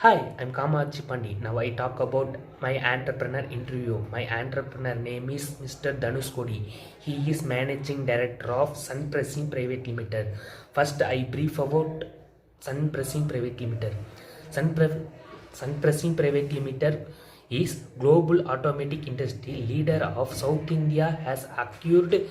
Hi, I'm Kamatchi Pandi. Now I talk about my entrepreneur interview. My entrepreneur name is Mr. Dhanushkodi. He is managing director of Sunpressing Pvt Ltd. First, I brief about Sunpressing Pvt Ltd. Sunpre- Sunpressing Pvt Ltd is global automatic industry leader of South India, has acquired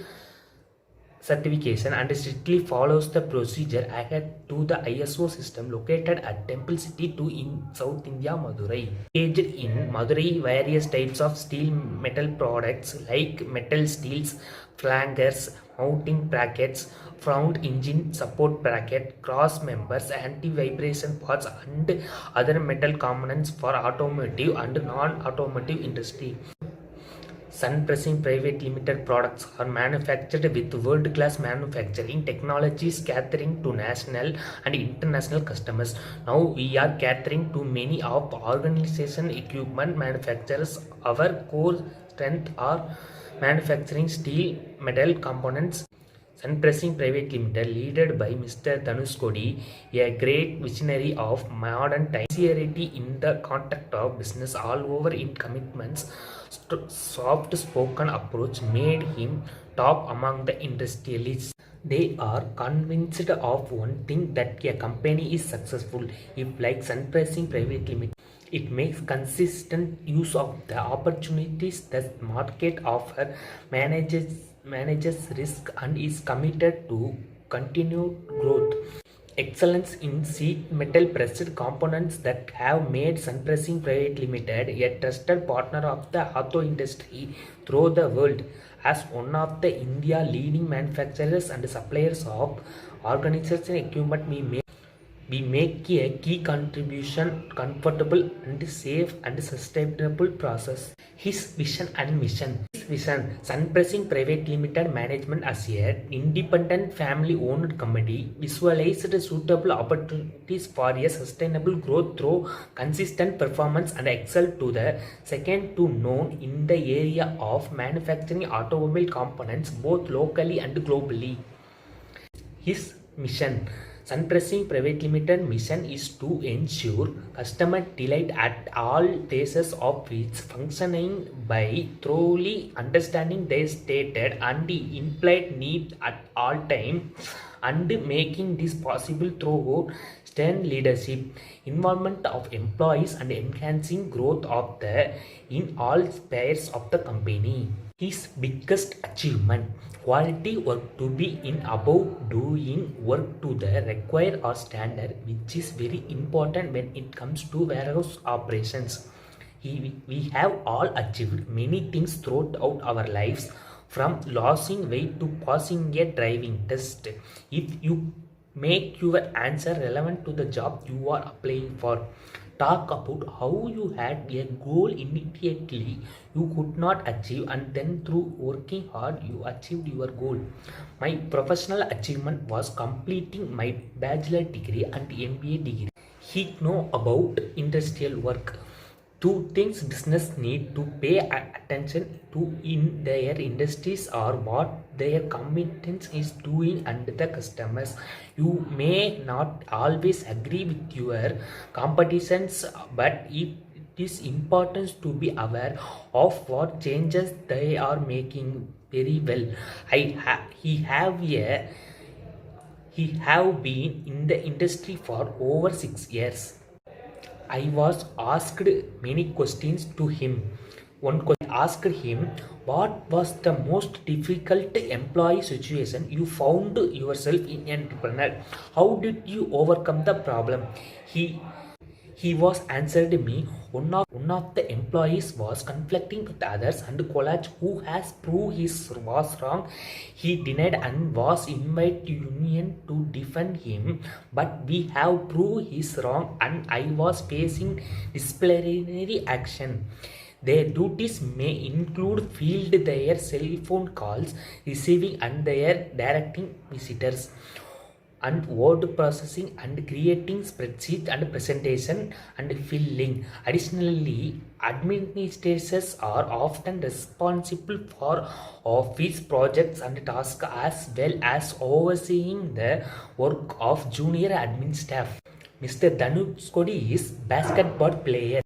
certification and strictly follows the procedure ahead to the ISO system located at Temple City 2 in South India, Madurai. Engaged in Madurai various types of steel metal products like metal steels, flankers, mounting brackets, front engine support bracket, cross members, anti-vibration parts and other metal components for automotive and non-automotive industry. Sunpressing Pvt Ltd products are manufactured with world-class manufacturing technologies catering to national and international customers. Now we are catering to many of organization equipment manufacturers. Our core strength are manufacturing steel metal components. Sunpressing Pvt Ltd, led by Mr. Dhanushkodi, a great visionary of modern times, sincerity in the contact of business all over in commitments, soft-spoken approach made him top among the industrialists. They are convinced of one thing, that a company is successful if, like Sunpressing Pvt Ltd, it makes consistent use of the opportunities that market offer, manages risk, and is committed to continued growth. Excellence in sheet metal pressed components that have made Sunpressing Pvt Ltd a trusted partner of the auto industry throughout the world. As one of the India leading manufacturers and suppliers of organization equipment, we make a key contribution comfortable and safe and sustainable process. His vision and mission. His vision, Sunpressing Pvt Ltd management as an independent family owned company visualized suitable opportunities for a sustainable growth through consistent performance and excel to the second to none in the area of manufacturing automobile components both locally and globally. His mission. Sunpressing Pvt Ltd mission is to ensure customer delight at all phases of its functioning by thoroughly understanding their stated and implied needs at all times, and making this possible through stern leadership, involvement of employees, and enhancing growth of the in all spheres of the company. His biggest achievement, quality work to be in above doing work to the required or standard, which is very important when it comes to warehouse operations. We have all achieved many things throughout our lives, from losing weight to passing a driving test. If you make your answer relevant to the job you are applying for, talk about how you had a goal immediately you could not achieve, and then through working hard you achieved your goal. My professional achievement was completing my bachelor degree and MBA degree. He know about industrial work. Two things business need to pay attention to in their industries are what their competence is doing and the customers. You may not always agree with your competitions, but it is important to be aware of what changes they are making very well. He have been in the industry for over 6 years. I was asked many questions to him. One question I asked him, what was the most difficult employee situation you found yourself in entrepreneur? How did you overcome the problem? He was answered me, one of the employees was conflicting with others and college who has proved his was wrong. He denied and was invited to union to defend him, but we have proved his wrong and I was facing disciplinary action. Their duties may include field their cell phone calls, receiving and their directing visitors, and word processing and creating spreadsheet and presentation and filling. Additionally, administrators are often responsible for office projects and tasks as well as overseeing the work of junior admin staff. Mr. Dhanushkodi is basketball player.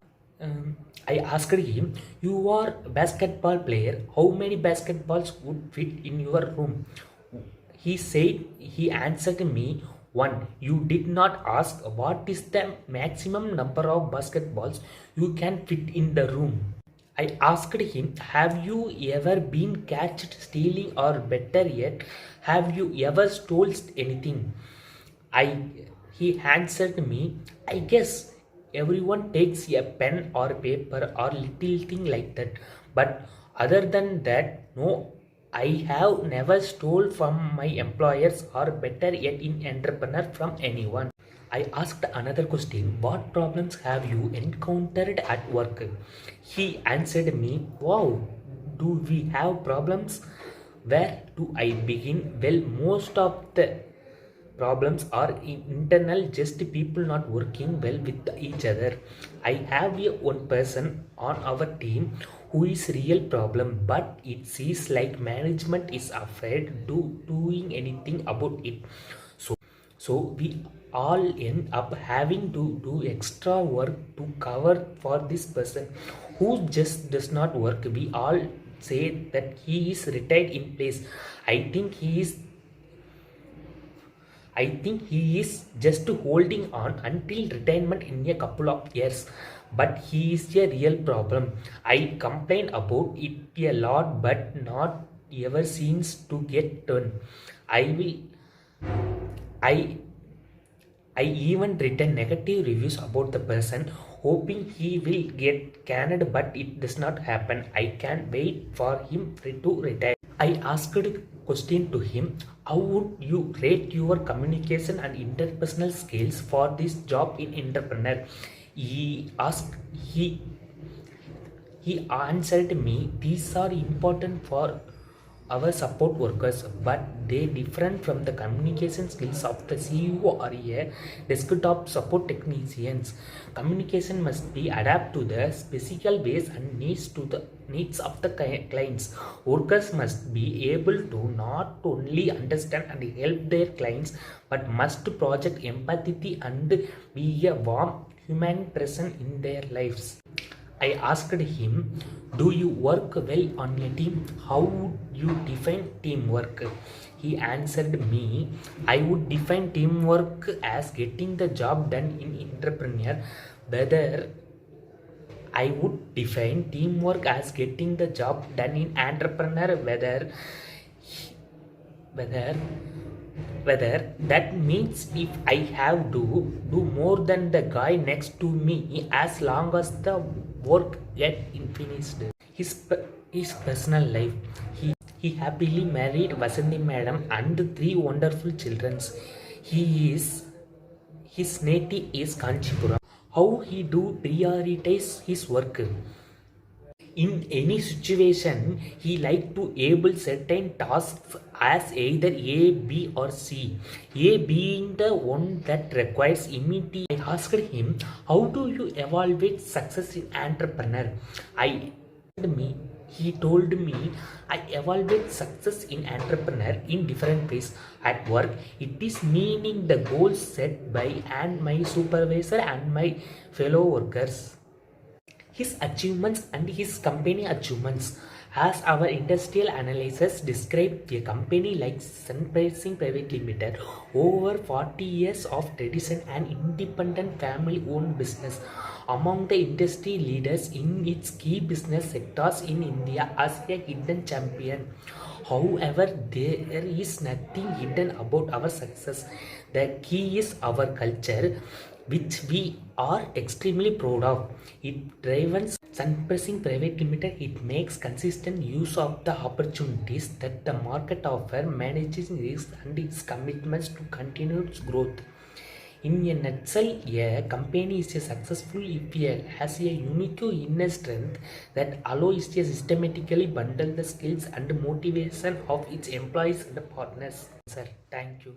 I asked him, "You are basketball player. How many basketballs would fit in your room?" He answered me, "One." "You did not ask what is the maximum number of basketballs you can fit in the room." I asked him, "Have you ever been catched stealing, or better yet, have you ever stolen anything?" I He answered me, "I guess everyone takes a pen or paper or little thing like that. But other than that, no, I have never stole from my employers, or better yet in entrepreneur from anyone." I asked another question, "What problems have you encountered at work?" He answered me, "Wow, do we have problems? Where do I begin?" Well, most of the problems are internal, just people not working well with each other. I have a one person on our team who is real problem, but it seems like management is afraid to doing anything about it. So we all end up having to do extra work to cover for this person who just does not work. We all say that he is retired in place. I think he is just holding on until retirement in a couple of years, but he is a real problem. I complain about it a lot, but not ever seems to get done. I will I I even written negative reviews about the person, hoping he will get canned, but it does not happen. I can't wait for him to retire. I asked a question to him, "How would you rate your communication and interpersonal skills for this job in entrepreneur?" He asked he answered me, "These are important for our support workers, but they different from the communication skills of the CEO or a desktop support technicians. Communication must be adapted to the specific ways and needs of the clients. Workers must be able to not only understand and help their clients, but must project empathy and be a warm human presence in their lives." I asked him, "Do you work well on a team? How would you define teamwork?" He answered me, "I would define teamwork as getting the job done in entrepreneur. Whether I would define teamwork as getting the job done in entrepreneur, whether whether that means if I have to do more than the guy next to me, as long as the work get finished." His personal life. He happily married Vasanthi Madam and three wonderful children. His native is Kanchipuram. How he do prioritize his work? In any situation, he like to able certain tasks as either A, B or C, A being the one that requires immediate. I asked him, "How do you evaluate success in entrepreneur?" He told me, "I evaluate success in entrepreneur in different ways. At work, it is meaning the goals set by and my supervisor and my fellow workers, his achievements and his company achievements. As our industrial analysis described, a company like Sunpressing Pvt Ltd, over 40 years of tradition and independent family-owned business, among the industry leaders in its key business sectors in India as a hidden champion. However, there is nothing hidden about our success. The key is our culture, which we are extremely proud of. It drives Sunpressing Pvt Ltd. It makes consistent use of the opportunities that the market offers, manages risks and its commitments to continuous growth. In a nutshell, a company is successful if it has a unique inner strength that allows it to systematically bundle the skills and motivation of its employees and partners. Sir, thank you.